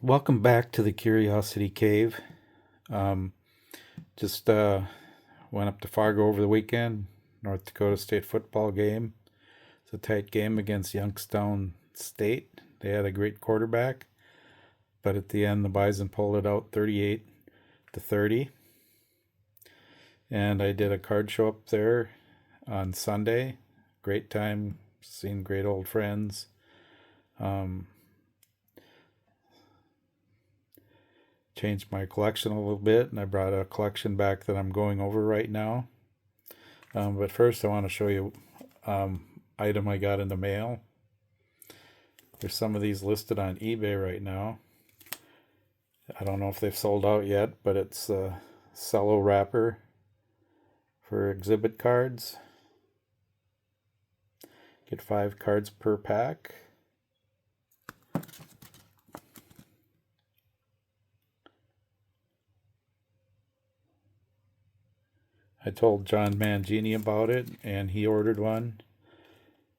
Welcome back to the Curiosity Cave. Um, just went up to Fargo over the weekend. North Dakota State football game. It's a tight game against Youngstown State. They had a great quarterback, but at the end the Bison pulled it out 38-30. And I did a card show up there on Sunday. Great time, seeing great old friends. Um, Changed my collection a little bit, and I brought a collection back that I'm going over right now. But first, I want to show you item I got in the mail. There's some of these listed on eBay right now. I don't know if they've sold out yet, but it's a cello wrapper for exhibit cards. Get 5 cards per pack. I told John Mangini about it, and he ordered one.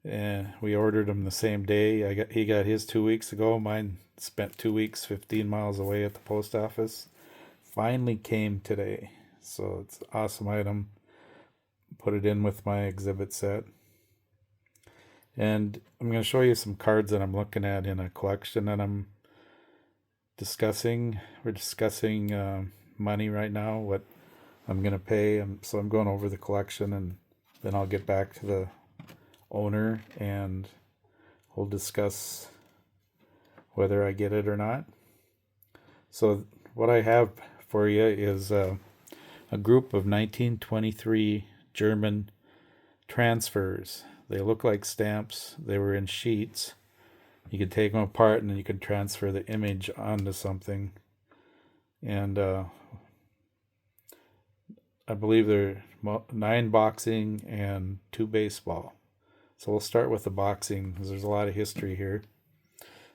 And we ordered them the same day. He got his 2 weeks ago. Mine spent 2 weeks 15 miles away at the post office. Finally came today. So it's an awesome item. Put it in with my exhibit set. And I'm going to show you some cards that I'm looking at in a collection that I'm discussing. We're discussing money right now, what I'm going to pay. So I'm going over the collection, and then I'll get back to the owner and we'll discuss whether I get it or not. So what I have for you is a group of 1923 German transfers. They look like stamps. They were in sheets. You could take them apart and then you could transfer the image onto something. And I believe they're 9 boxing and 2 baseball. So we'll start with the boxing because there's a lot of history here.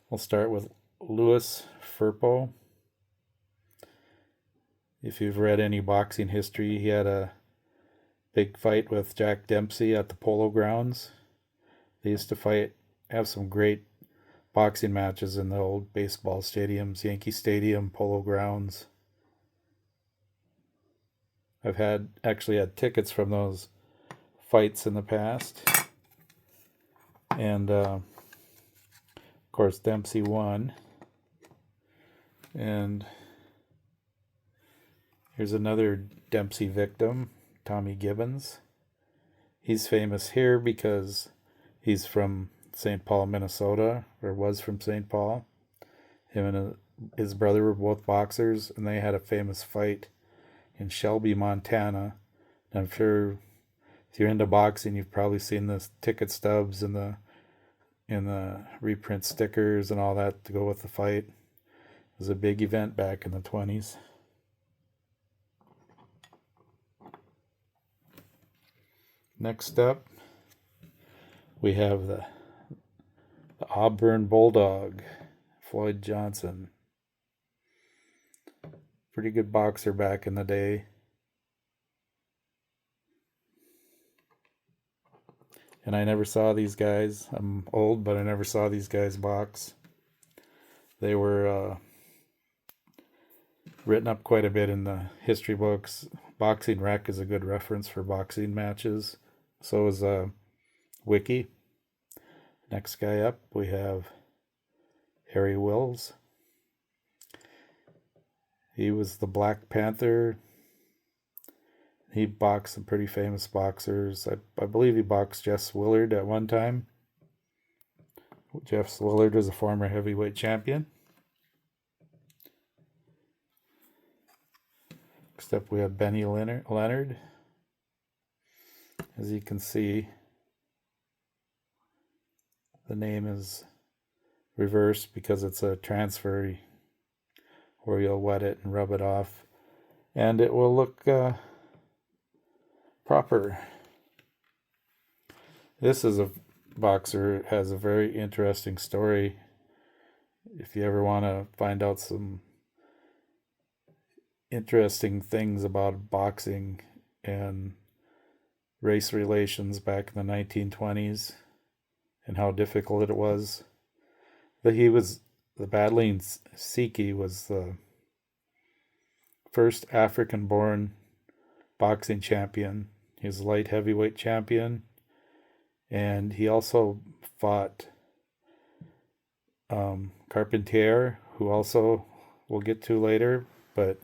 We'll start with Louis Firpo. If you've read any boxing history, he had a big fight with Jack Dempsey at the Polo Grounds. They used to have some great boxing matches in the old baseball stadiums, Yankee Stadium, Polo Grounds. I've actually had tickets from those fights in the past. And of course, Dempsey won. And here's another Dempsey victim, Tommy Gibbons. He's famous here because he's from St. Paul, Minnesota, or was from St. Paul. Him and his brother were both boxers, and they had a famous fight in Shelby, Montana. And I'm sure if you're into boxing, you've probably seen the ticket stubs and the reprint stickers and all that to go with the fight. It was a big event back in the 20s. Next up, we have the Auburn Bulldog, Floyd Johnson. Pretty good boxer back in the day. And I never saw these guys. I'm old, but I never saw these guys box. They were written up quite a bit in the history books. Boxing Rec is a good reference for boxing matches. So is Wiki. Next guy up, we have Harry Wills. He was the Black Panther. He boxed some pretty famous boxers. I believe he boxed Jeff Willard at one time. Jeff Willard was a former heavyweight champion. Next up, we have Benny Leonard. As you can see, the name is reversed because it's a transfer where you'll wet it and rub it off, and it will look proper. This is a boxer, has a very interesting story. If you ever want to find out some interesting things about boxing and race relations back in the 1920s and how difficult it was. But he was the battling Siki was the first African-born boxing champion. He was a light heavyweight champion, and he also fought Carpentier, who also we'll get to later, but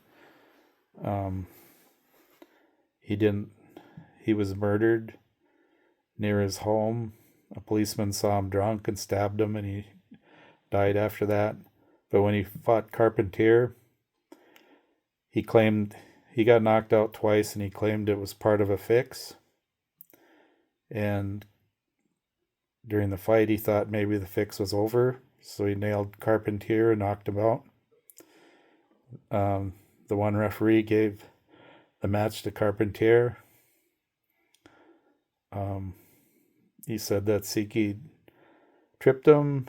he didn't. He was murdered near his home. A policeman saw him drunk and stabbed him, and he died after that. But when he fought Carpentier, he claimed he got knocked out twice, and he claimed it was part of a fix. And during the fight, he thought maybe the fix was over, so he nailed Carpentier and knocked him out. The one referee gave the match to Carpentier. He said that Siki tripped him,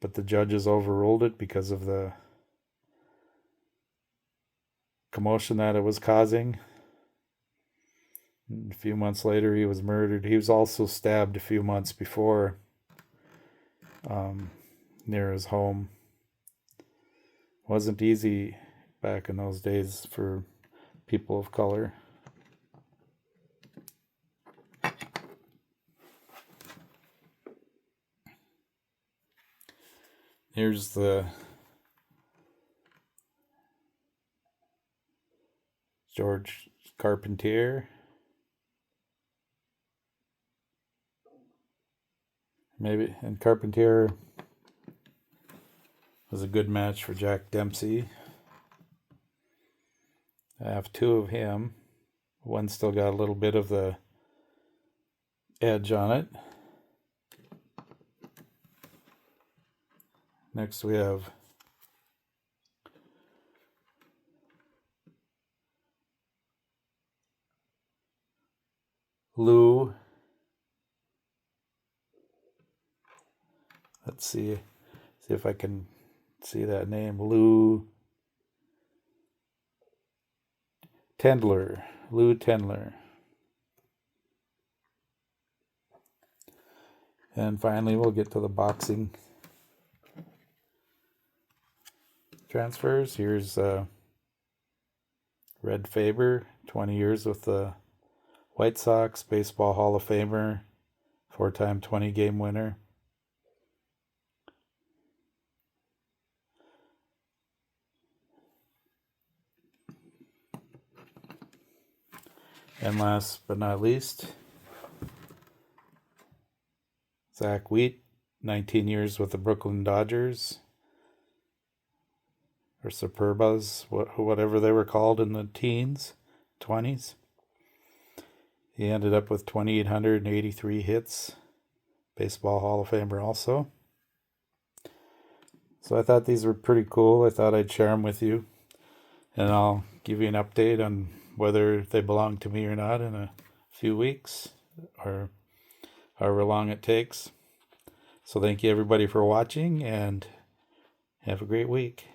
but the judges overruled it because of the commotion that it was causing. A few months later, he was murdered. He was also stabbed a few months before near his home. It wasn't easy back in those days for people of color. Here's the George Carpentier. Maybe, and Carpentier was a good match for Jack Dempsey. I have two of him. One still got a little bit of the edge on it. Next we have Lou. Let's see if I can see that name. Lou Tendler. Lou Tendler. And finally, we'll get to the boxing transfers. Here's Red Faber, 20 years with the White Sox, Baseball Hall of Famer, 4-time 20-game winner. And last but not least, Zach Wheat, 19 years with the Brooklyn Dodgers, or Superbas, whatever they were called in the teens, 20s. He ended up with 2,883 hits, Baseball Hall of Famer also. So I thought these were pretty cool. I thought I'd share them with you, and I'll give you an update on whether they belong to me or not in a few weeks, or however long it takes. So thank you everybody for watching, and have a great week.